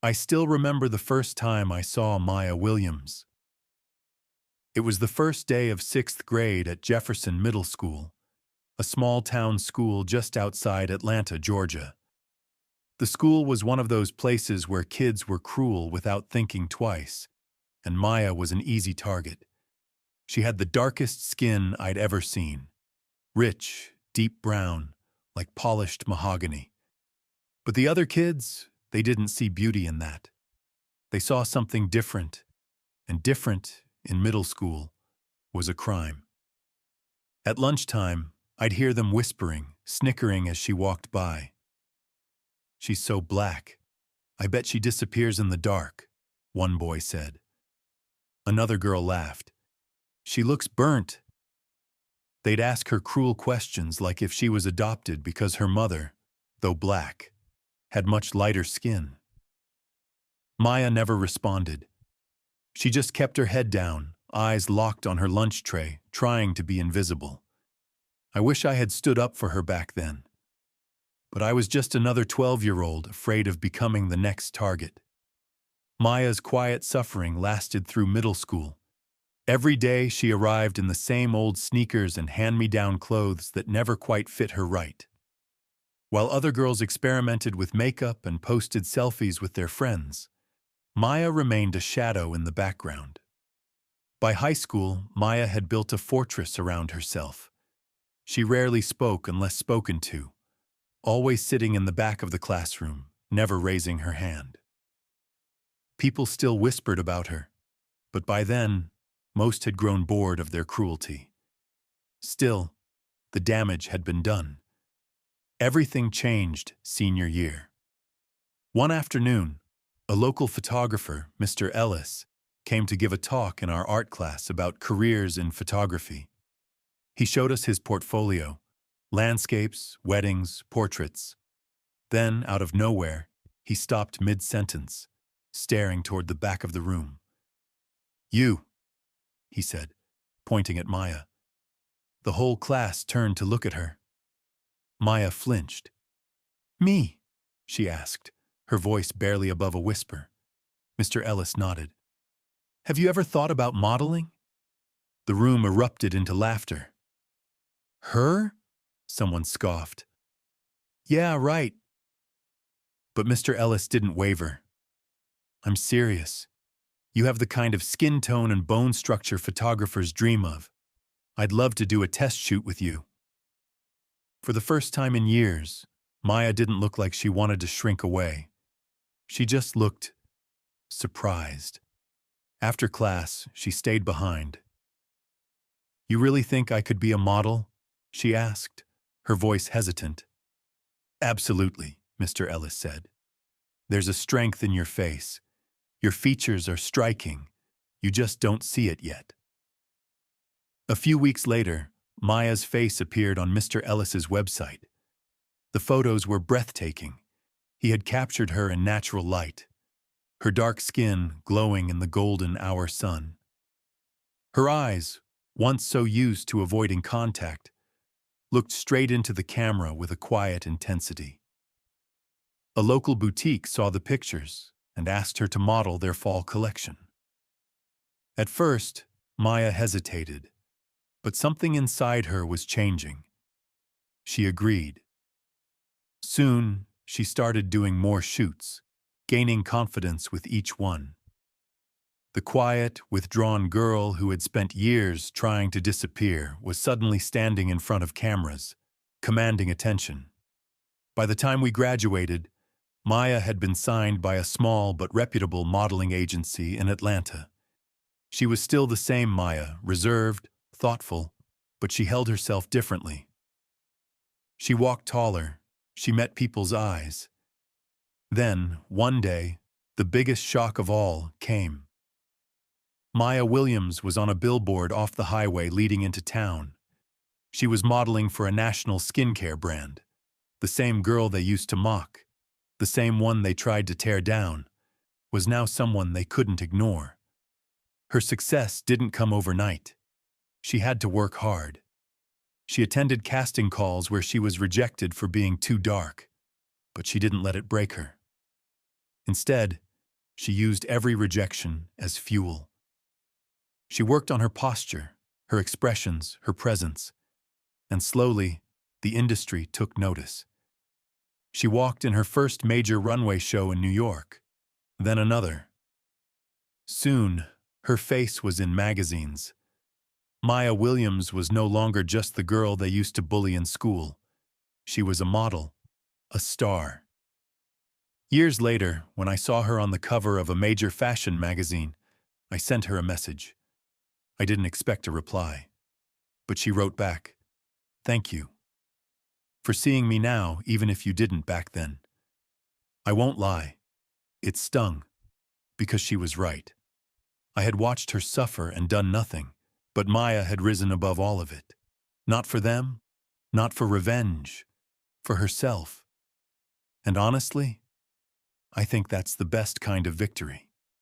I still remember the first time I saw Maya Williams. It was the first day of 6th grade at Jefferson Middle School, a small-town school just outside Atlanta, Georgia. The school was one of those places where kids were cruel without thinking twice, and Maya was an easy target. She had the darkest skin I'd ever seen, rich, deep brown, like polished mahogany. But the other kids, they didn't see beauty in that. They saw something different, and different, in middle school, was a crime. At lunchtime, I'd hear them whispering, snickering as she walked by. "She's so black. I bet she disappears in the dark," one boy said. Another girl laughed. "She looks burnt." They'd ask her cruel questions like if she was adopted because her mother, though black, had much lighter skin. Maya never responded. She just kept her head down, eyes locked on her lunch tray, trying to be invisible. I wish I had stood up for her back then. But I was just another 12-year-old afraid of becoming the next target. Maya's quiet suffering lasted through middle school. Every day she arrived in the same old sneakers and hand-me-down clothes that never quite fit her right. While other girls experimented with makeup and posted selfies with their friends, Maya remained a shadow in the background. By high school, Maya had built a fortress around herself. She rarely spoke unless spoken to, always sitting in the back of the classroom, never raising her hand. People still whispered about her, but by then, most had grown bored of their cruelty. Still, the damage had been done. Everything changed senior year. One afternoon, a local photographer, Mr. Ellis, came to give a talk in our art class about careers in photography. He showed us his portfolio, landscapes, weddings, portraits. Then, out of nowhere, he stopped mid-sentence, staring toward the back of the room. "You," he said, pointing at Maya. The whole class turned to look at her. Maya flinched. "Me?" she asked, her voice barely above a whisper. Mr. Ellis nodded. "Have you ever thought about modeling?" The room erupted into laughter. "Her?" someone scoffed. "Yeah, right." But Mr. Ellis didn't waver. "I'm serious. You have the kind of skin tone and bone structure photographers dream of. I'd love to do a test shoot with you." For the first time in years, Maya didn't look like she wanted to shrink away. She just looked surprised. After class, she stayed behind. "You really think I could be a model?" she asked, her voice hesitant. "Absolutely," Mr. Ellis said. "There's a strength in your face. Your features are striking. You just don't see it yet." A few weeks later, Maya's face appeared on Mr. Ellis's website. The photos were breathtaking. He had captured her in natural light, her dark skin glowing in the golden hour sun. Her eyes, once so used to avoiding contact, looked straight into the camera with a quiet intensity. A local boutique saw the pictures and asked her to model their fall collection. At first, Maya hesitated, but something inside her was changing. She agreed. Soon, she started doing more shoots, gaining confidence with each one. The quiet, withdrawn girl who had spent years trying to disappear was suddenly standing in front of cameras, commanding attention. By the time we graduated, Maya had been signed by a small but reputable modeling agency in Atlanta. She was still the same Maya, reserved, thoughtful, but she held herself differently. She walked taller. She met people's eyes. Then, one day, the biggest shock of all came. Maya Williams was on a billboard off the highway leading into town. She was modeling for a national skincare brand. The same girl they used to mock, the same one they tried to tear down, was now someone they couldn't ignore. Her success didn't come overnight. She had to work hard. She attended casting calls where she was rejected for being too dark, but she didn't let it break her. Instead, She used every rejection as fuel. She worked on her posture, her expressions, her presence, and slowly, the industry took notice. She walked in her first major runway show in New York, then another. Soon, her face was in magazines. Maya Williams was no longer just the girl they used to bully in school. She was a model, a star. Years later, when I saw her on the cover of a major fashion magazine, I sent her a message. I didn't expect a reply, but she wrote back, "Thank you for seeing me now, even if you didn't back then." I won't lie, it stung, because she was right. I had watched her suffer and done nothing, but Maya had risen above all of it. Not for them, not for revenge, for herself. And honestly, I think that's the best kind of victory.